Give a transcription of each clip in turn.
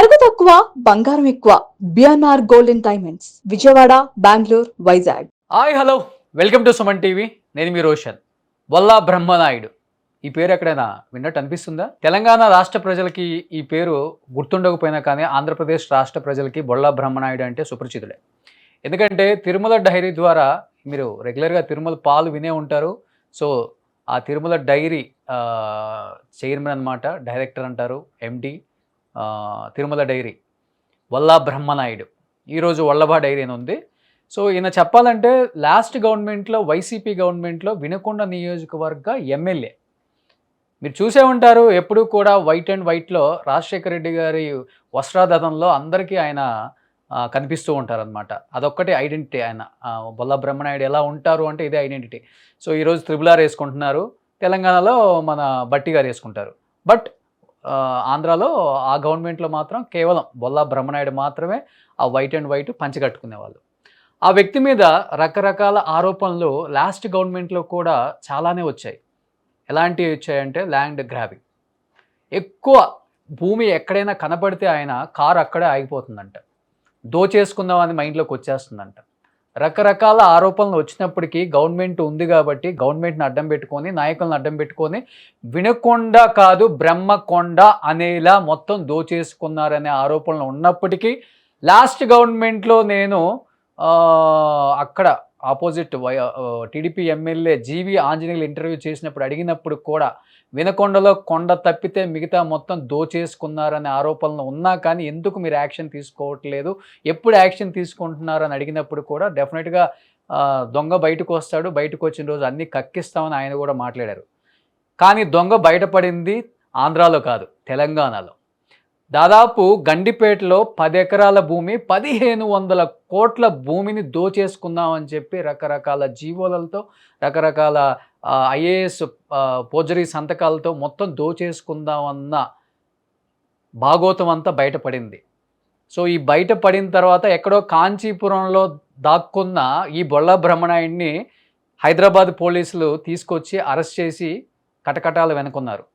నగదు తక్కువ బంగారం ఎక్కువ BNR gold and diamonds Vijayawada Bengaluru Vizag. Hi hello welcome to Suman TV. నేను మీ రోషన్. బొల్లా బ్రహ్మనాయుడు ఈ పేరు ఎక్కడైనా విన్నట్టు అనిపిస్తుందా? తెలంగాణ రాష్ట్ర ప్రజలకి ఈ పేరు గుర్తుండకపోయినా కానీ ఆంధ్రప్రదేశ్ రాష్ట్ర ప్రజలకి బొల్లా బ్రహ్మనాయుడు అంటే సుపరిచితుడే. ఎందుకంటే తిరుమల డైరీ ద్వారా మీరు రెగ్యులర్గా తిరుమల పాలు వినే ఉంటారు. సో ఆ తిరుమల డైరీ చైర్మన్ అనమాట, డైరెక్టర్ అంటారు, ఎండి తిరుమల డైరీ వల్లా బ్రహ్మనాయుడు. ఈరోజు వల్లభా డైరీ అని ఉంది. సో ఈయన చెప్పాలంటే లాస్ట్ గవర్నమెంట్లో వైసీపీ గవర్నమెంట్లో వినుకొండ నియోజకవర్గ ఎమ్మెల్యే. మీరు చూసే ఉంటారు, ఎప్పుడు కూడా వైట్ అండ్ వైట్లో రాజశేఖర రెడ్డి గారి వస్త్రాధనంలో అందరికీ ఆయన కనిపిస్తూ ఉంటారనమాట. అదొక్కటి ఐడెంటిటీ ఆయన. బొల్లా బ్రహ్మనాయుడు ఎలా ఉంటారు అంటే ఇదే ఐడెంటిటీ. సో ఈరోజు త్రిబుల్ ఆర్ వేసుకుంటున్నారు, తెలంగాణలో మన బట్టి గారు వేసుకుంటారు. బట్ ఆంధ్రాలో ఆ గవర్నమెంట్లో మాత్రం కేవలం బొల్లా బ్రహ్మనాయుడు మాత్రమే ఆ వైట్ అండ్ వైట్ పంచగట్టుకునేవాళ్ళు. ఆ వ్యక్తి మీద రకరకాల ఆరోపణలు లాస్ట్ గవర్నమెంట్లో కూడా చాలానే వచ్చాయి. ఎలాంటివి వచ్చాయంటే ల్యాండ్ గ్రాబింగ్. ఎక్కువ భూమి ఎక్కడైనా కనపడితే ఆయన కారు అక్కడే ఆగిపోతుందంట, దోచేసుకుందామని మైండ్లోకి వచ్చేస్తుందంట. రకరకాల ఆరోపణలు వచ్చినప్పటికీ గవర్నమెంట్ ఉంది కాబట్టి గవర్నమెంట్ని అడ్డం పెట్టుకొని, నాయకులను అడ్డం పెట్టుకొని వినుకొండ కాదు బ్రహ్మకొండ అనేలా మొత్తం దోచేసుకున్నారనే ఆరోపణలు ఉన్నప్పటికీ లాస్ట్ గవర్నమెంట్లో నేను అక్కడ ఆపోజిట్ టీడీపీ ఎమ్మెల్యే జీవి ఆంజనేయులు ఇంటర్వ్యూ చేసినప్పుడు అడిగినప్పుడు కూడా వినుకొండలో కొండ తప్పితే మిగతా మొత్తం దోచేసుకున్నారనే ఆరోపణలు ఉన్నా కానీ ఎందుకు మీరు యాక్షన్ తీసుకోవట్లేదు, ఎప్పుడు యాక్షన్ తీసుకుంటున్నారని అడిగినప్పుడు కూడా డెఫినెట్గా దొంగ బయటకు వస్తాడు, బయటకు వచ్చిన రోజు అన్నీ కక్కిస్తామని ఆయన కూడా మాట్లాడారు. కానీ దొంగ బయటపడింది ఆంధ్రాలో కాదు, తెలంగాణలో. దాదాపు గండిపేటలో 10 ఎకరాల భూమి, 1500 కోట్ల భూమిని దోచేసుకుందామని చెప్పి రకరకాల జీవోలతో, రకరకాల ఐఏఎస్ పోర్జరీ సంతకాలతో మొత్తం దోచేసుకుందామన్న భాగోతం అంతా బయటపడింది. సో ఈ బయటపడిన తర్వాత ఎక్కడో కాంచీపురంలో దాక్కున్న ఈ బొల్లా బ్రహ్మనాయుడిని హైదరాబాద్ పోలీసులు తీసుకొచ్చి అరెస్ట్ చేసి కటకటాలు వెనుకున్నారు.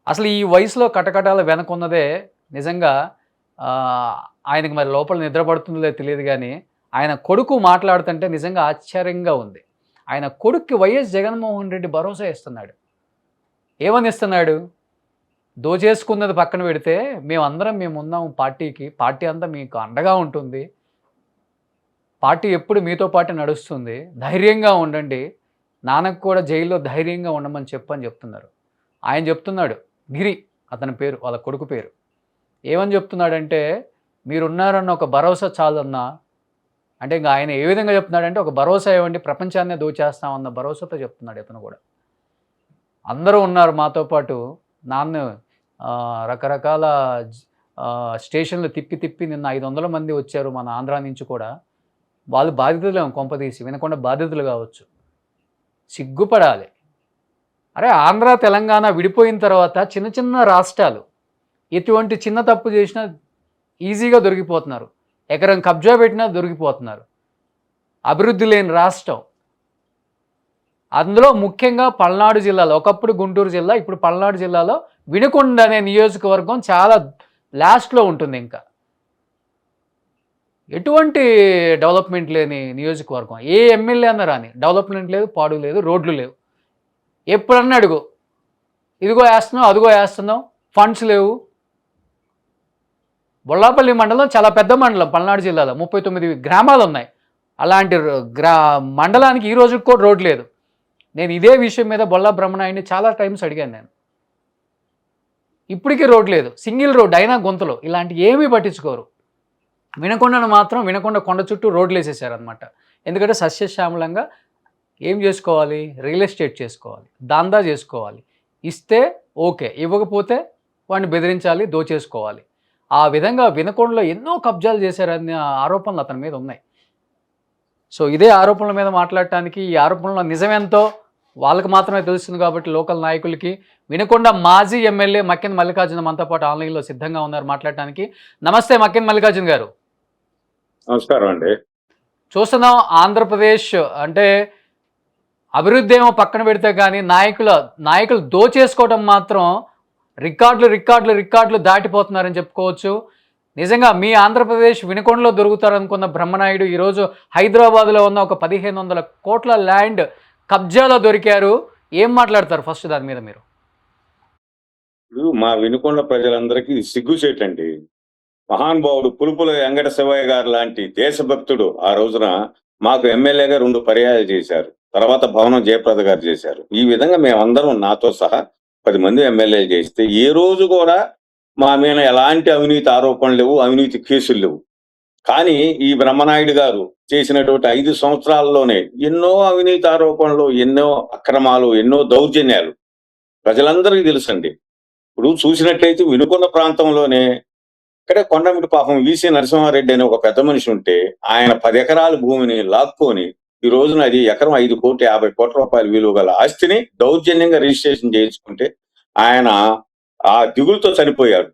అసలు ఈ వయసులో కటకటాలు వెనుకున్నదే నిజంగా ఆయనకి మరి లోపల నిద్రపడుతుందో తెలియదు, కానీ ఆయన కొడుకు మాట్లాడుతుంటే నిజంగా ఆశ్చర్యంగా ఉంది. ఆయన కొడుక్కి వైఎస్ జగన్మోహన్ రెడ్డి భరోసా ఇస్తున్నాడు. ఏమని ఇస్తున్నాడు? దోచేసుకున్నది పక్కన పెడితే మేము ఉన్నాం పార్టీకి, పార్టీ అంతా మీకు అండగా ఉంటుంది, పార్టీ ఎప్పుడు మీతో పాటు నడుస్తుంది, ధైర్యంగా ఉండండి, నాన్నకు కూడా జైల్లో ధైర్యంగా ఉండమని చెప్తున్నారు. ఆయన చెప్తున్నాడు, గిరి అతని పేరు, వాళ్ళ కొడుకు పేరు. ఏమని చెప్తున్నాడంటే మీరున్నారన్న ఒక భరోసా చాలన్నా అంటే ఇంకా ఆయన ఏ విధంగా చెప్తున్నాడంటే ఒక భరోసా ఇవ్వండి, ప్రపంచాన్నే దోచేస్తామన్న భరోసాతో చెప్తున్నాడు ఇతను కూడా. అందరూ ఉన్నారు మాతో పాటు, నాన్న రకరకాల స్టేషన్లు తిప్పి నిన్న 500 మంది వచ్చారు మన ఆంధ్రా నుంచి కూడా, వాళ్ళు బాధితులు కొంపదీసి వినకుండా బాధితులు కావచ్చు, సిగ్గుపడాలి. అరే ఆంధ్ర తెలంగాణ విడిపోయిన తర్వాత చిన్న చిన్న రాష్ట్రాలు ఎటువంటి చిన్న తప్పు చేసినా ఈజీగా దొరికిపోతున్నారు, ఎకరం కబ్జా పెట్టినా దొరికిపోతున్నారు. అభివృద్ధి లేని రాష్ట్రం. అందులో ముఖ్యంగా పల్నాడు జిల్లాలో, ఒకప్పుడు గుంటూరు జిల్లా, ఇప్పుడు పల్నాడు జిల్లాలో వినుకొండ అనే నియోజకవర్గం చాలా లాస్ట్లో ఉంటుంది. ఇంకా ఎటువంటి డెవలప్మెంట్ లేని నియోజకవర్గం. ఏ ఎమ్మెల్యే అన్నా రాని, డెవలప్మెంట్ లేదు, పాడు లేదు, రోడ్లు లేవు. ఎప్పుడన్నా అడుగు, ఇదిగో వేస్తున్నావు, అదిగో వేస్తున్నావు, ఫండ్స్ లేవు. బొల్లాపల్లి మండలం చాలా పెద్ద మండలం, పల్నాడు జిల్లాలో 39 గ్రామాలు ఉన్నాయి. అలాంటి మండలానికి ఈ రోజుకి కూడా రోడ్ లేదు. నేను ఇదే విషయం మీద బొల్లా బ్రహ్మనాయుడిని చాలా టైమ్స్ అడిగాను నేను. ఇప్పటికీ రోడ్ లేదు, సింగిల్ రోడ్ అయినా గుంతలు, ఇలాంటి ఏమీ పట్టించుకోరు. వినుకొండను మాత్రం వినుకొండ కొండ చుట్టూ రోడ్లు వేసేసారనమాట. ఎందుకంటే సస్యశ్యామలంగా ఏం చేసుకోవాలి, రియల్ ఎస్టేట్ చేసుకోవాలి, దందా చేసుకోవాలి. ఇస్తే ఓకే, ఇవ్వకపోతే వాడిని బెదిరించాలి, దోచేసుకోవాలి. ఆ విధంగా వినుకొండలో ఎన్నో కబ్జాలు చేశారనే ఆరోపణలు అతని మీద ఉన్నాయి. సో ఇదే ఆరోపణల మీద మాట్లాడటానికి, ఈ ఆరోపణలో నిజమేంతో వాళ్ళకి మాత్రమే తెలుస్తుంది కాబట్టి లోకల్ నాయకులకి, వినుకొండ మాజీ ఎమ్మెల్యే మక్కెన్ మల్లికార్జున మనతో పాటు ఆన్లైన్లో సిద్ధంగా ఉన్నారు మాట్లాడటానికి. నమస్తే మక్కెన్ మల్లికార్జున గారు. నమస్కారం అండి. చూస్తున్నాం ఆంధ్రప్రదేశ్ అంటే అభివృద్ధి ఏమో పక్కన పెడితే కానీ నాయకులు దోచేసుకోవడం మాత్రం రికార్డులు దాటిపోతున్నారని చెప్పుకోవచ్చు. నిజంగా మీ ఆంధ్రప్రదేశ్ వినుకొండలో దొరుకుతారనుకున్న బ్రహ్మనాయుడు ఈరోజు హైదరాబాద్లో ఉన్న ఒక 1500 కోట్ల ల్యాండ్ కబ్జాలో దొరికారు. ఏం మాట్లాడతారు ఫస్ట్ దాని మీద మీరు? ఇప్పుడు మా వినుకొండ ప్రజలందరికీ ఇది సిగ్గుచేటండి. మహానుభావుడు పులుపుల వెంకట శివయ్య గారు లాంటి దేశభక్తుడు ఆ రోజున మాకు ఎమ్మెల్యేగా 2 పర్యాయాలు చేశారు. తర్వాత భవనం జయప్రద గారు చేశారు. ఈ విధంగా మేమందరం నాతో సహా 10 మంది ఎమ్మెల్యేలు చేస్తే ఏ రోజు కూడా మా మీద ఎలాంటి అవినీతి ఆరోపణలు లేవు, అవినీతి కేసులు లేవు. కానీ ఈ బ్రహ్మనాయుడు గారు చేసినటువంటి 5 సంవత్సరాల్లోనే ఎన్నో అవినీతి ఆరోపణలు, ఎన్నో అక్రమాలు, ఎన్నో దౌర్జన్యాలు ప్రజలందరికీ తెలుసండి. ఇప్పుడు చూసినట్లయితే వినుకొండ ప్రాంతంలోనే ఇక్కడే కొండమిటి పాపం వీసీ నరసింహారెడ్డి అనే ఒక పెద్ద మనిషి ఉంటే ఆయన 10 ఎకరాల భూమిని లాక్కొని ఈ రోజున అది ఎకరం 5,50,00,00,000 విలువ గల ఆస్తిని దౌర్జన్యంగా రిజిస్ట్రేషన్ చేయించుకుంటే ఆయన ఆ దిగులుతో చనిపోయాడు.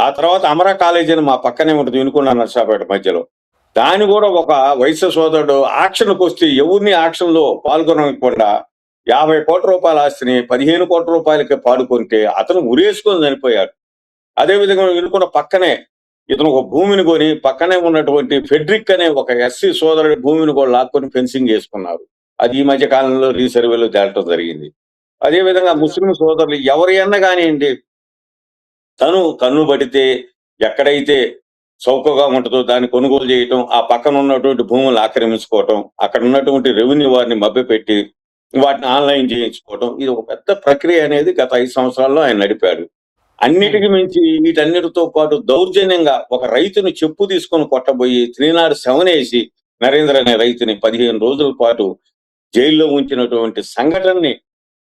ఆ తర్వాత అమరా కాలేజీ అని మా పక్కనే ఉంటుంది వినుకొండ నర్సాపేట మధ్యలో. దాన్ని కూడా ఒక వైశ్య సోదరుడు ఆక్షన్కి వస్తే ఎవరిని ఆక్షన్ లో పాల్గొనకుండా 50,00,00,000 ఆస్తిని 15 కోట్ల రూపాయలకి పాడుకుంటే అతను ఉరేసుకొని చనిపోయాడు. అదేవిధంగా వినుకొండ పక్కనే ఇతను ఒక భూమిని కొని పక్కనే ఉన్నటువంటి ఫెడ్రిక్ అనే ఒక ఎస్సీ సోదరుడి భూమిని కూడా లాక్కొని ఫెన్సింగ్ చేసుకున్నారు. అది ఈ మధ్య కాలంలో రీసర్వేలో తేలటం జరిగింది. అదేవిధంగా ముస్లిం సోదరులు ఎవరి అన్న కానివ్వండి, తను కన్ను పడితే ఎక్కడైతే చౌకగా ఉంటుందో దాన్ని కొనుగోలు చేయటం, ఆ పక్కన ఉన్నటువంటి భూములు ఆక్రమించుకోవటం, అక్కడ ఉన్నటువంటి రెవెన్యూ వారిని మభ్యపెట్టి వాటిని ఆన్లైన్ చేయించుకోవటం, ఇది ఒక పెద్ద ప్రక్రియ అనేది గత 5 సంవత్సరాల్లో ఆయన నడిపాడు. అన్నిటికి మించి వీటన్నిటితో పాటు దౌర్జన్యంగా ఒక రైతుని చెప్పు తీసుకొని కొట్టబోయి 307 వేసి నరేంద్ర అనే రైతుని 15 రోజుల పాటు జైల్లో ఉంచినటువంటి సంఘటనని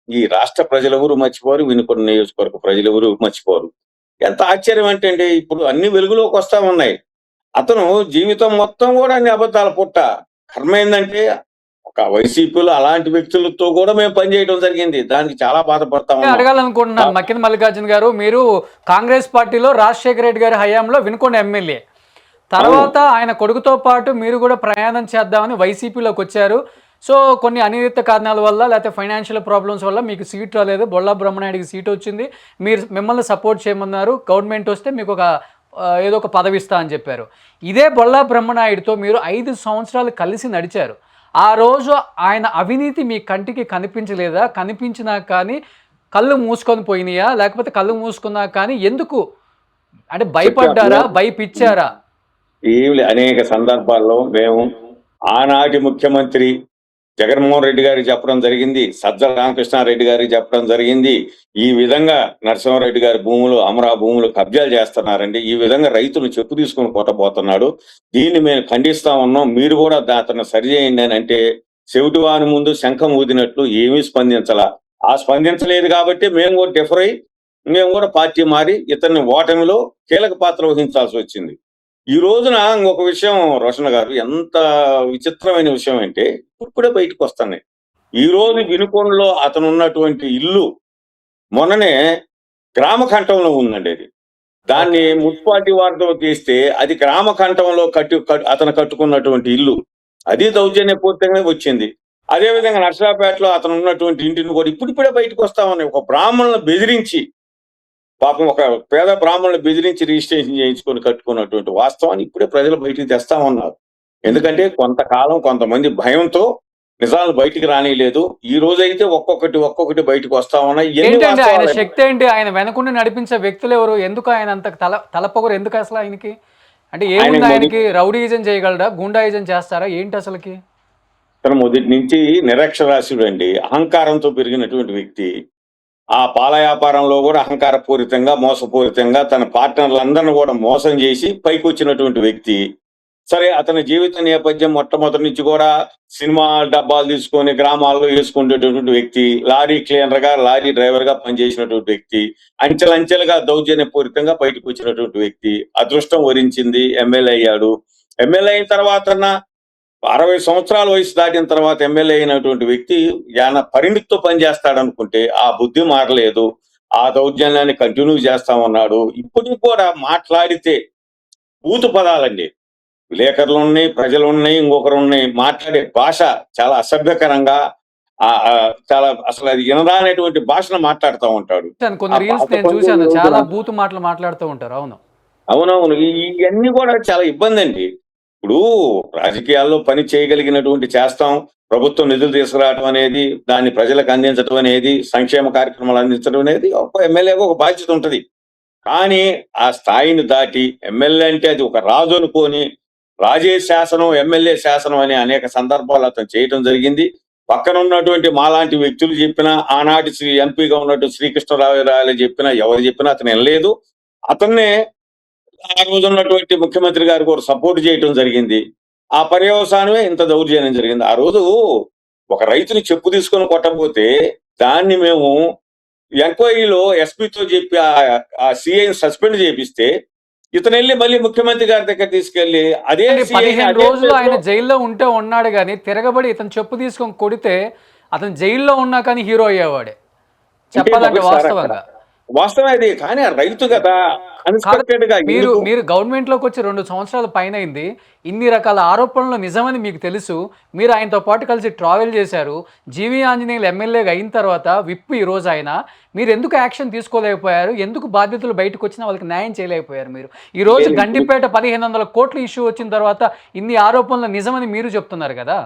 ఈ రాష్ట్ర ప్రజలెవరూ మర్చిపోరు, వినుకొండ నియోజకవర్గ ప్రజలెవరూ మర్చిపోరు. ఎంత ఆశ్చర్యం అంటే అండి, ఇప్పుడు అన్ని వెలుగులోకి వస్తా ఉన్నాయి. అతను జీవితం మొత్తం కూడా అన్ని అబద్ధాల పుట్ట. కర్మ ఏందంటే ఒక వైసీపీలో అలాంటి వ్యక్తులతో కూడా మేము పనిచేయడం జరిగింది. దానికి చాలా బాధపడతా ఉన్నాం. అడగాలనుకుంటున్నాను మక్కిన మల్లికార్జున గారు, మీరు కాంగ్రెస్ పార్టీలో రాజశేఖర రెడ్డి గారి హయాంలో వినుకొండ ఎమ్మెల్యే, తర్వాత ఆయన కొడుకుతో పాటు మీరు కూడా ప్రయాణం చేద్దామని వైసీపీలోకి వచ్చారు. సో కొన్ని అనియమిత కారణాల వల్ల లేకపోతే ఫైనాన్షియల్ ప్రాబ్లమ్స్ వల్ల మీకు సీట్ రాలేదు. బొల్లా బ్రహ్మనాయుడికి సీట్ వచ్చింది. మిమ్మల్ని సపోర్ట్ చేయమన్నారు. గవర్నమెంట్ వస్తే మీకు ఒక ఏదో ఒక పదవి ఇస్తా అని చెప్పారు. ఇదే బొల్లా బ్రహ్మనాయుడితో మీరు 5 సంవత్సరాలు కలిసి నడిచారు. ఆ రోజు ఆయన అవినీతి మీ కంటికి కనిపించలేదా? కనిపించినా కానీ కళ్ళు మూసుకొని పోయినాయా? లేకపోతే కళ్ళు మూసుకున్నా కానీ ఎందుకు అంటే భయపడ్డారా, భయపిచ్చారా? ఏమి అనేక సందర్భాల్లో మేము ఆనాటి ముఖ్యమంత్రి జగన్మోహన్ రెడ్డి గారికి చెప్పడం జరిగింది, సజ్జల రామకృష్ణారెడ్డి గారికి చెప్పడం జరిగింది. ఈ విధంగా నరసింహారెడ్డి గారి భూములు, అమరా భూములు కబ్జాలు చేస్తున్నారండి, ఈ విధంగా రైతులు చెప్పు తీసుకుని కొట్టబోతున్నాడు, దీన్ని మేము ఖండిస్తా ఉన్నాం, మీరు కూడా అతను సరిచేయండి అని అంటే చెవిటివాని ముందు శంఖం ఊదినట్లు ఏమీ స్పందించాల. ఆ స్పందించలేదు కాబట్టి మేము కూడా డిఫర్ అయ్యి మేము కూడా పార్టీ మారి ఇతన్ని ఓటమిలో కీలక పాత్ర వహించాల్సి వచ్చింది. ఈ రోజున ఇంకొక విషయం రోషన్ గారు, ఎంత విచిత్రమైన విషయం అంటే ఇప్పుడే బయటకు వస్తున్నాయి. ఈ రోజు వినుకొండలో అతను ఉన్నటువంటి ఇల్లు మొన్ననే గ్రామ కంఠంలో ఉందండి. అది దాన్ని మున్సిపాలిటీ వారితో తీస్తే అది గ్రామ కంఠంలో అతను కట్టుకున్నటువంటి ఇల్లు, అది దౌర్జన్య పూర్తిగానే వచ్చింది. అదేవిధంగా నర్సరాపేటలో అతను ఉన్నటువంటి ఇంటిని కూడా ఇప్పుడిప్పుడే బయటకు వస్తా ఉన్నాయి. ఒక బ్రాహ్మణులను బెదిరించి, పాపం ఒక పేద బ్రాహ్మణులు బెదిరించి రిజిస్ట్రేషన్ చేయించుకొని కట్టుకున్నటువంటి వాస్తవాన్ని ఇప్పుడే ప్రజలు బయటికి తెస్తా ఉన్నారు. ఎందుకంటే కొంతకాలం కొంతమంది భయంతో నిజాలు బయటికి రానిలేదు. ఈ రోజైతే ఒక్కొక్కటి బయటకు వస్తా ఉన్నాయి. ఏంటంటే ఆయన శక్తి ఏంటి? ఆయన వెనకుండి నడిపించే వ్యక్తులు ఎవరు? ఎందుకు ఆయన అంత తలపొగరు ఎందుకు అసలు ఆయనకి? అంటే ఏముంది ఆయనకి? రౌడీయిజం చేయగలడా? గుండాయిజం చేస్తారా ఏంటి అసలుకి? తన మొదటి నుంచి నిరక్షరాస్యుడు అండి, అహంకారంతో పెరిగినటువంటి వ్యక్తి. ఆ పాల వ్యాపారంలో కూడా అహంకారపూరితంగా, మోసపూరితంగా తన పార్ట్నర్లందరినీ కూడా మోసం చేసి పైకి వచ్చినటువంటి వ్యక్తి. సరే, అతని జీవిత నేపథ్యం మొట్టమొదటి నుంచి కూడా సినిమా డబ్బాలు తీసుకొని గ్రామాల్లో వేసుకునేటటువంటి వ్యక్తి, లారీ క్లీనర్ గా, లారీ డ్రైవర్ గా పనిచేసినటువంటి వ్యక్తి, అంచెలంచెలుగా దౌర్జన్యపూరితంగా బయటకు వచ్చినటువంటి వ్యక్తి. అదృష్టం వరించింది, ఎమ్మెల్యే అయ్యాడు. ఎమ్మెల్యే అయిన తర్వాత 60 సంవత్సరాల వయసు దాటిన తర్వాత ఎమ్మెల్యే అయినటువంటి వ్యక్తి పరిణితితో పనిచేస్తాడనుకుంటే ఆ బుద్ధి మారలేదు, ఆ దౌర్జన్యాన్ని కంటిన్యూ చేస్తా ఉన్నాడు. ఇప్పటికి కూడా మాట్లాడితే బూతు పదాలండి, విలేకరులు ఉన్నాయి, ప్రజలు ఉన్నాయి, ఇంకొకరు ఉన్నాయి, మాట్లాడే భాష చాలా అసభ్యకరంగా, చాలా అసలు అది వినరానటువంటి భాషను మాట్లాడుతూ ఉంటాడు. కొన్ని రీల్స్ నేను చూశాను, చాలా బూతు మాటలు మాట్లాడుతూ ఉంటారు. అవును, అవునవును. ఇయన్నీ కూడా చాలా ఇబ్బందండి. ఇప్పుడు రాజకీయాల్లో పని చేయగలిగినటువంటి చేస్తాం. ప్రభుత్వం నిధులు తీసుకురావటం అనేది, దాన్ని ప్రజలకు అందించటం అనేది, సంక్షేమ కార్యక్రమాలు అందించడం అనేది ఒక ఎమ్మెల్యేగా ఒక బాధ్యత ఉంటది. కానీ ఆ స్థాయిని దాటి ఎమ్మెల్యే అంటే అది ఒక రాజు అనుకోని, రాజే శాసనం, ఎమ్మెల్యే శాసనం అని అనేక సందర్భాలు అతను చేయటం జరిగింది. పక్కన ఉన్నటువంటి మాలాంటి వ్యక్తులు చెప్పినా, ఆనాటి ఎంపీగా ఉన్నట్టు శ్రీకృష్ణరావు చెప్పినా, ఎవరు చెప్పినా అతను వినలేదు. అతన్నే ఆ రోజు ఉన్నటువంటి ముఖ్యమంత్రి గారు కూడా సపోర్ట్ చేయటం జరిగింది. ఆ పర్యవసానమే ఇంత దౌర్జన్యం జరిగింది. ఆ రోజు ఒక రైతుని చెప్పు తీసుకొని కొట్టకపోతే దాన్ని మేము ఎంక్వైరీలో ఎస్పీతో చెప్పి ఆ సీఐని సస్పెండ్ చేపిస్తే ఇతనెళ్ళి మళ్ళీ ముఖ్యమంత్రి గారి దగ్గర తీసుకెళ్లి అదే అంటే సీఐని 15 అదే రోజులు ఆయన ప్లేస్‌లో జైల్లో ఉంటే ఉన్నాడు గానీ, తిరగబడి ఇతను చెప్పు తీసుకొని కొడితే, అతను జైల్లో ఉన్నా కానీ హీరో అయ్యేవాడే. అంటే చెప్పాలంటే ఒకటి సార్ అక్కడ వాస్తవంగా. వాస్తవం అది. కానీ ఆ రైతు కదా కాదు, అన్‌ఎక్స్‌పెక్టెడ్ గా మీరు ఎందుకు మీరు గవర్నమెంట్‌లోకి వచ్చి 2 సంవత్సరాల పైనయింది. ఇన్ని రకాల ఆరోపణలు నిజమని మీకు తెలుసు. మీరు ఆయనతో పాటు కలిసి ట్రావెల్ చేశారు. జీవీ ఆంజనేయులు ఎమ్మెల్యేగా అయిన తర్వాత విప్ ఈరోజు ఆయన. మీరెందుకు యాక్షన్ తీసుకోలేకపోయారు? ఎందుకు బాధ్యతలు బయటకొచ్చినా వాళ్ళకి న్యాయం చేయలేకపోయారు మీరు? ఈరోజు లేదు. ఇప్పుడు గండిపేట 1500 కోట్ల ఇష్యూ వచ్చిన తర్వాత ఇన్ని ఆరోపణలు నిజమని మీరు చెప్తున్నారు కదా!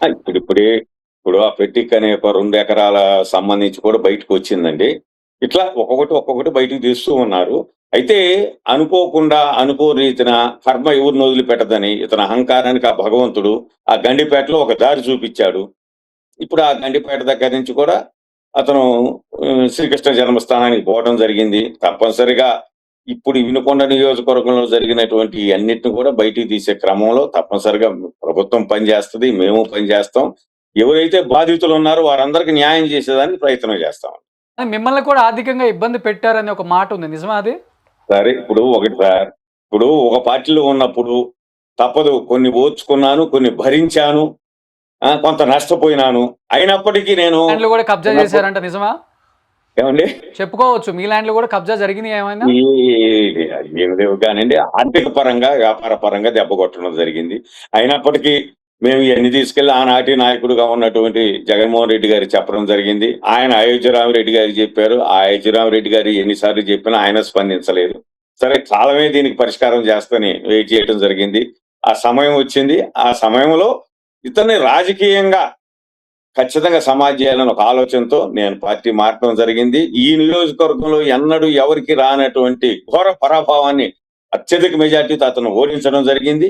ఇప్పుడిప్పుడే ఇప్పుడు ఆ పెట్టిక్ అనే ఒక 2 ఎకరాల సంబంధించి కూడా బయటకొచ్చిందండి. ఇట్లా ఒక్కొక్కటి బయటికి తీస్తూ ఉన్నారు. అయితే అనుకోకుండా, అనుకోని రీతిన కర్మ ఎవరిని వదిలిపెట్టదని ఇతని అహంకారానికి ఆ భగవంతుడు ఆ గండిపేటలో ఒక దారి చూపిచ్చాడు. ఇప్పుడు ఆ గండిపేట దగ్గర నుంచి కూడా అతను శ్రీకృష్ణ జన్మస్థానానికి పోవడం జరిగింది. తప్పనిసరిగా ఇప్పుడు ఈ వినుకొండ నియోజకవర్గంలో జరిగినటువంటి అన్నిటిని కూడా బయటికి తీసే క్రమంలో తప్పనిసరిగా ప్రభుత్వం పనిచేస్తది. మేము పనిచేస్తాం. ఎవరైతే బాధితులు ఉన్నారో వారందరికీ న్యాయం చేసేదానికి ప్రయత్నం చేస్తాం. మిమ్మల్ని కూడా ఆర్థికంగా ఇబ్బంది పెట్టారని ఒక మాట ఉంది. నిజమా అది? సరే ఇప్పుడు ఒకటి సార్, ఇప్పుడు ఒక పార్టీలో ఉన్నప్పుడు తప్పదు. కొన్ని ఓర్చుకున్నాను, కొన్ని భరించాను. కొంత నష్టపోయినాను. అయినప్పటికీ నేను ల్యాండ్‌లు కూడా కబ్జా చిన్నప్పుడు చేశారంట నిజమా? ఏవండీ? చెప్పుకోవచ్చు. మీ ల్యాండ్‌లు కూడా కబ్జా జరిగినాయా ఏమైనా? ఈ ఏమి లేవు కానండి. ఆర్థిక పరంగా, వ్యాపార పరంగా దెబ్బ కొట్టడం జరిగింది. అయినప్పటికీ మేము ఇయన్నీ తీసుకెళ్ళి ఆనాటి నాయకుడుగా ఉన్నటువంటి జగన్మోహన్ రెడ్డి గారికి చెప్పడం జరిగింది. ఆయన అయోధ్య రామిరెడ్డి గారికి చెప్పారు. ఆ అయోధ్య రామిరెడ్డి గారు ఎన్ని సార్లు చెప్పినా ఆయన స్పందించలేదు. సరే కాలమే దీనికి పరిష్కారం చేస్తని వెయిట్ చేయడం జరిగింది. ఆ సమయం వచ్చింది. ఆ సమయంలో ఇతన్ని రాజకీయంగా ఖచ్చితంగా సమాధి చేయాలని ఒక ఆలోచనతో నేను పార్టీ మారటం జరిగింది. ఈ నియోజకవర్గంలో ఎన్నడూ ఎవరికి రానటువంటి ఘోర పరాభవాన్ని అత్యధిక మెజార్టీతో అతను ఓడించడం జరిగింది.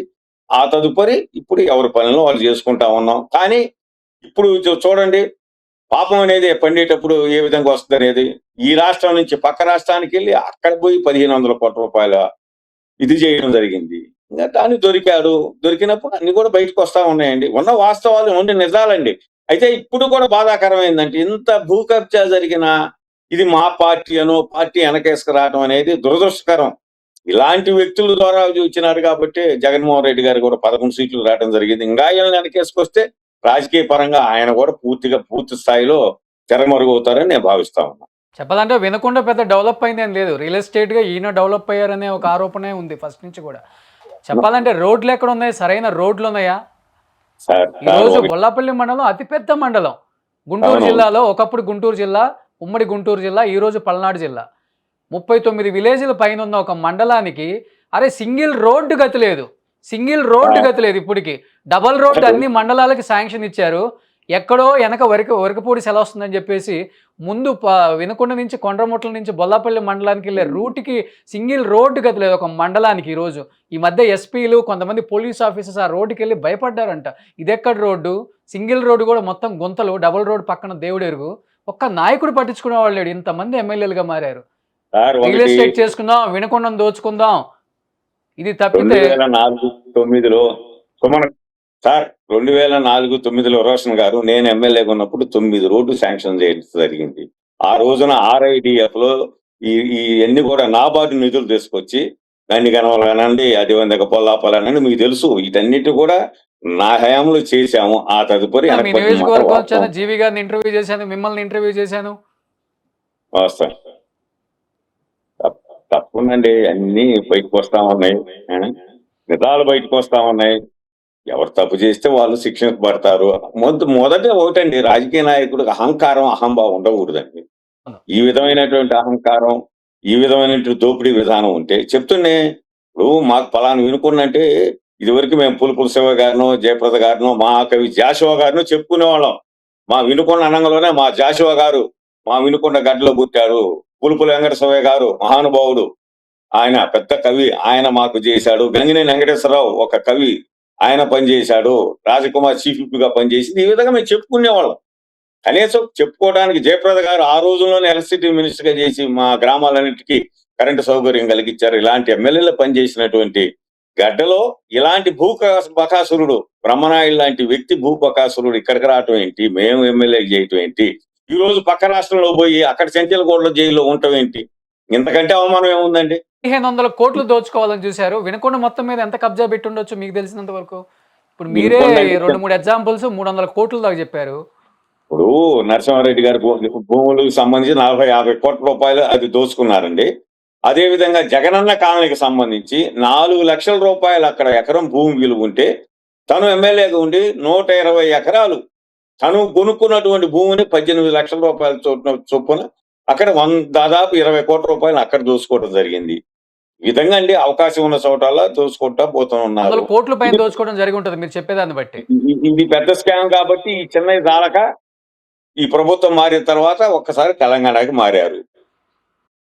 ఆ తదుపరి ఇప్పుడు ఎవరి పనులను వాళ్ళు చేసుకుంటా ఉన్నాం. కానీ ఇప్పుడు చూడండి పాపం అనేది పండేటప్పుడు ఏ విధంగా వస్తుందనేది ఈ రాష్ట్రం నుంచి పక్క రాష్ట్రానికెళ్ళి అక్కడ పోయి 1500 కోట్ల రూపాయల ఇది చేయడం జరిగింది. ఇంగా దాన్ని దొరికాడు. దొరికినప్పుడు అన్ని కూడా బయటకొస్తా ఉన్నాయండి. ఉన్న వాస్తవాలు, ఉన్న నిజాలండి. అయితే ఇప్పుడు కూడా బాధాకరం ఏందంటే ఇంత భూ కబ్జా జరిగినా ఇది మా పార్టీ అనో, పార్టీ వెనకేసుకురావడం అనేది దురదృష్టకరం. ఇలాంటి వ్యక్తుల ద్వారా వచ్చినారు కాబట్టే జగన్మోహన్ రెడ్డి గారు కూడా 11 సీట్లు రావడం జరిగింది. ఇంకా ఈళ్ళని వెనకేసుకొస్తే రాజకీయ పరంగా ఆయన కూడా పూర్తి స్థాయిలో తెరమరుగవుతారని నేను భావిస్తా ఉన్నా. చెప్పాలంటే వినకుండా పెద్ద డెవలప్ అయిందేం లేదు. రియల్ ఎస్టేట్‌గా ఈయన డెవలప్ అయ్యారనే ఒక ఆరోపణే ఉంది ఫస్ట్ నుంచి కూడా. చెప్పాలంటే రోడ్లు ఎక్కడున్నాయి? సరైన రోడ్లున్నాయా? సార్ ఈరోజు ఒకటి బొల్లాపల్లి మండలం అతిపెద్ద మండలం. గుంటూరు అవునవును. జిల్లాలో ఒకప్పుడు గుంటూరు జిల్లా, ఉమ్మడి గుంటూరు జిల్లా, ఈరోజు పల్నాడు జిల్లా. 39 విలేజ్‌ల పైనున్న ఒక మండలానికి అరే సింగిల్ రోడ్డు గతి లేదు. సింగిల్ రోడ్డు ఆ! గతి లేదు ఇప్పటికి. డబుల్ రోడ్డు అన్ని మండలాలకి శాంక్షన్ ఇచ్చారు. ఎక్కడో వెనక వరకపూడి సెలవొస్తుందని చెప్పేసి ముందు వినకొండ నుంచి కొండ్రముట్ల నుంచి బొల్లాపల్లి మండలానికి వెళ్ళే రూట్‌కి సింగిల్ రోడ్డు గతి లేదు ఒక మండలానికి ఈరోజు. ఈ మధ్య ఎస్పీలు కొంతమంది పోలీస్ ఆఫీసర్స్ ఆ రోడ్డుకెళ్ళి భయపడ్డారంట. ఇదెక్కడ రోడ్డు? సింగిల్ రోడ్డు కూడా మొత్తం గుంతలు, డబుల్ రోడ్ పక్కన దేవుడెరుగు. ఒక్క నాయకుడు పట్టించుకునేవాడు లేడు. ఇంతమంది ఎమ్మెల్యేలుగా మారారు. సార్ రియల్ ఒకటి ఎస్టేట్ చేసుకుందాం, వినకొండను దోచుకుందాం. ఇది తప్పితే 2004, 9లో సుమన్ సార్ 2004, 9లో రోషన్ గారు నేను ఎమ్మెల్యేగా ఉన్నప్పుడు 9 రోడ్లు శాంక్షన్ చేయడం జరిగింది. ఆ రోజున RIDFలో ఇయన్నీ కూడా నాబార్డు నిధులు తీసుకొచ్చి నందిగనవలనండి, అదివందక పొల్లాపలనండి మీకు తెలుసు. వీటన్నిటి కూడా నా హయాంలో చేశాము. ఆ తదుపరి మీ వెనక్కి పట్టిన మాట నియోజకవర్గం వచ్చాను, వాస్తవం. జీవి గారిని ఇంటర్వ్యూ చేశాను, మిమ్మల్ని ఇంటర్వ్యూ చేశాను. వాస్తవం. తప్పకుండండి అన్నీ బయటకు వస్తా ఉన్నాయి. ఆ? నిజాలు బయటకు వస్తా ఉన్నాయి. ఎవరు తప్పు చేస్తే వాళ్ళు శిక్షకు పడతారు. మొదట ఒకటండి రాజకీయ నాయకుడికి అహంకారం, అహంభావం ఉండకూడదండి. ఈ విధమైనటువంటి అహంకారం, ఈ విధమైన దోపిడీ విధానం ఉంటే చెప్తుండే. ఇప్పుడు మాకు పలానా వినుకున్నంటే ఇదివరకు మేము పులుపుల శివ గారినో, జయప్రద గారినో, మహాకవి జాషువా గారినో చెప్పుకునేవాళ్ళం. మా వినుకొండ అనంగంలోనే మా జాషువా గారు మా వినుకొండ గడ్డలో పుట్టారు. పులుపుల వెంకట శివయ్య గారు మహానుభావుడు. ఆయన పెద్ద కవి. ఆయన మాకు చేశాడు. గంగినేని వెంకటేశ్వరరావు ఒక కవి. ఆయన పనిచేశాడు. రాజకుమార్ చీఫ్ విప్‌గా పనిచేసింది. ఈ విధంగా మేము చెప్పుకునేవాళ్ళం. కనీసం చెప్పుకోవడానికి జయప్రద గారు ఆ రోజుల్లోనే ఎలక్ట్రిసిటీ మినిస్టర్ గా చేసి మా గ్రామాలన్నిటికీ కరెంటు సౌకర్యం కలిగించారు. ఇలాంటి ఎమ్మెల్యేలు పనిచేసినటువంటి గడ్డలో ఇలాంటి బకాసురుడు బ్రహ్మనాయుడు లాంటి వ్యక్తి బకాసురుడు ఇక్కడికి రావటం ఏంటి? మేము ఎమ్మెల్యే చేయటం ఏంటి? ఈ రోజు పక్క రాష్ట్రంలో పోయి అక్కడ చెంచలగూడలో జైల్లో ఉండటం ఏంటి? ఇంతకంటే అవమానం ఏముందండి? 1500 కోట్లు దోచుకోవాలని చూశారు. వినకొండ మొత్తం మీద ఎంత కబ్జా పెట్టి ఉండొచ్చు మీకు తెలిసినంత వరకు? ఇప్పుడు మీరే వినుకొండ అంటే 2-3 ఎగ్జాంపుల్స్ 300 కోట్ల దాకా చెప్పారు. ఇప్పుడు నరసింహారెడ్డి గారి భూములకు సంబంధించి 40-50 కోట్ల రూపాయలు అది దోచుకున్నారండి. అదే విధంగా జగనన్న కాలనీకి సంబంధించి 4 లక్షల రూపాయలు అక్కడ ఎకరం భూమి విలువ ఉంటే తను ఎమ్మెల్యేగా ఉండి 120 ఎకరాలు తను కొనుక్కున్నటువంటి భూమిని 18 లక్షల రూపాయల చొప్పున అక్కడ దాదాపు 20 కోట్ల రూపాయలు అక్కడ దోచుకోవడం జరిగింది. ఈ విధంగా అండి అవకాశం ఉన్న చోటల్లా దోచుకుంటా పోతూ ఉన్నారు. 100 కోట్ల పైన దోచుకోవడం జరిగి ఉంటుంది మీరు చెప్పేదాన్ని బట్టి. ఇది పెద్ద స్కామ్ కాబట్టి ఈ చిన్నది దాలక ఈ ప్రభుత్వం మారిన తర్వాత ఒక్కసారి తెలంగాణకి మారారు.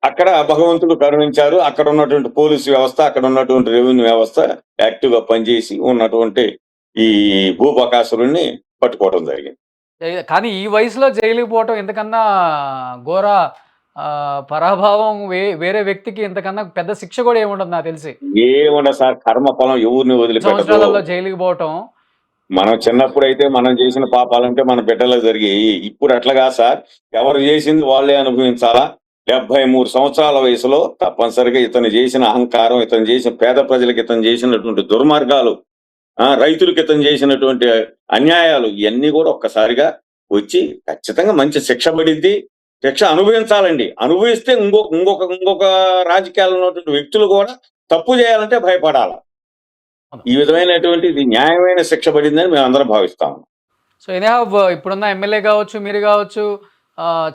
అక్కడ భగవంతుడు కరుణించారు. అక్కడ ఉన్నటువంటి పోలీసు వ్యవస్థ, అక్కడ ఉన్నటువంటి రెవెన్యూ వ్యవస్థ యాక్టివ్ గా పనిచేసి ఉన్నటువంటి ఈ భూబకాసురుణ్ణి పట్టుకోవడం జరిగింది. కానీ ఈ వయసులో జైలుకి పోవటం ఇంతకన్నా ఘోర పరాభావం వేరే వ్యక్తికి ఇంతకన్నా పెద్ద శిక్ష కూడా ఏముండదు నాకు తెలిసి. ఏముండ సార్, కర్మఫలం ఎవరిని వదిలిపెట్టదు. సంవత్సరాలలో జైలుకి పోవటం. మనం చిన్నప్పుడు అయితే మనం చేసిన పాపాలంటే మన బిడ్డలకు జరిగాయి. ఇప్పుడు అట్లాగా సార్, ఎవరు చేసింది వాళ్ళే అనుభవించాలా? 73 సంవత్సరాల వయసులో తప్పనిసరిగా ఇతను చేసిన అహంకారం, ఇతను చేసిన పేద ప్రజలకు ఇతను చేసినటువంటి దుర్మార్గాలు, రైతులకు ఇతను చేసినటువంటి అన్యాయాలు ఇవన్నీ కూడా ఒక్కసారిగా వచ్చి ఖచ్చితంగా మంచి శిక్ష పడిద్ది. శిక్ష అనుభవించాలండి. అనుభవిస్తే ఇంకొక రాజకీయాల్లో ఉన్నటువంటి వ్యక్తులు కూడా తప్పు చేయాలంటే భయపడాలి. ఈ విధమైనటువంటి ఇది న్యాయమైన శిక్ష పడిందని మేము అందరం భావిస్తాము. సో ఇప్పుడున్న ఎమ్మెల్యే కావచ్చు, మీరు కావచ్చు,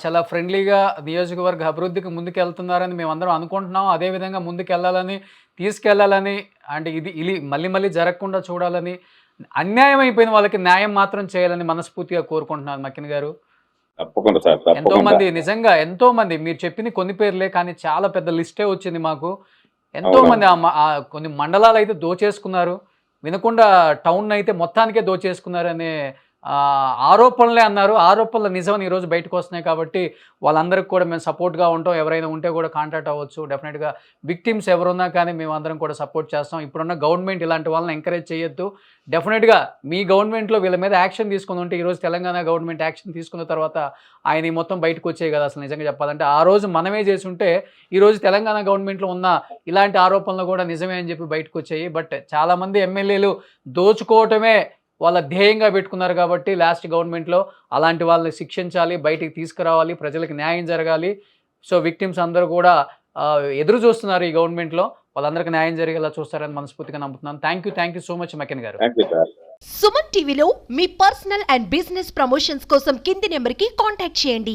చాలా ఫ్రెండ్లీగా నియోజకవర్గ అభివృద్ధికి ముందుకు వెళ్తున్నారని మేము అందరం అనుకుంటున్నాం. అదేవిధంగా ముందుకు వెళ్ళాలని, తీసుకెళ్లాలని, అంటే ఇది మళ్ళీ జరగకుండా చూడాలని, అన్యాయం అయిపోయిన వాళ్ళకి న్యాయం మాత్రం చేయాలని మనస్ఫూర్తిగా కోరుకుంటున్నాను మక్కిన గారు. తప్పకుండా సార్, ఎంతో మంది, నిజంగా ఎంతో మంది, మీరు చెప్పిన కొన్ని పేర్లే కానీ చాలా పెద్ద లిస్టే వచ్చింది మాకు. ఎంతో మంది కొన్ని మండలాలు అయితే దోచేసుకున్నారు. వినకొండ టౌన్ అయితే మొత్తానికే దోచేసుకున్నారనే ఆరోపణలే అన్నారు. ఆరోపణలు నిజమని ఈరోజు బయటకు వస్తున్నాయి. కాబట్టి వాళ్ళందరికీ కూడా మేము సపోర్ట్గా ఉంటాం. ఎవరైనా ఉంటే కూడా కాంటాక్ట్ అవ్వచ్చు. డెఫినెట్గా విక్టిమ్స్ ఎవరున్నా కానీ మేము అందరం కూడా సపోర్ట్ చేస్తాం. ఇప్పుడున్న గవర్నమెంట్ ఇలాంటి వాళ్ళని ఎంకరేజ్ చేయొద్దు. డెఫినెట్గా మీ గవర్నమెంట్లో వీళ్ళ మీద యాక్షన్ తీసుకుని ఉంటే ఈరోజు తెలంగాణ గవర్నమెంట్ యాక్షన్ తీసుకున్న తర్వాత ఆయన మొత్తం బయటకు వచ్చాయి కదా. అసలు నిజంగా చెప్పాలంటే ఆ రోజు మనమే చేసి ఉంటే ఈరోజు తెలంగాణ గవర్నమెంట్లో ఉన్న ఇలాంటి ఆరోపణలు కూడా నిజమే అని చెప్పి బయటకు వచ్చాయి. బట్ చాలామంది ఎమ్మెల్యేలు దోచుకోవటమే వాళ్ళ ధ్యేయంగా పెట్టుకున్నారు. కాబట్టి లాస్ట్ గవర్నమెంట్లో అలాంటి వాళ్ళని శిక్షించాలి, బయటికి తీసుకురావాలి, ప్రజలకు న్యాయం జరగాలి. సో విక్టిమ్స్ అందరూ కూడా ఎదురు చూస్తున్నారు ఈ గవర్నమెంట్లో. వాళ్ళందరికీ న్యాయం జరిగేలా చూస్తారని మనస్ఫూర్తిగా నమ్ముతున్నాను. థ్యాంక్ యూ సో మచ్ మకెన్ గారు. సుమన్ టీవీలో మీ పర్సనల్ అండ్ బిజినెస్ ప్రమోషన్స్ కోసం కింది నెంబర్కి కాంటాక్ట్ చేయండి.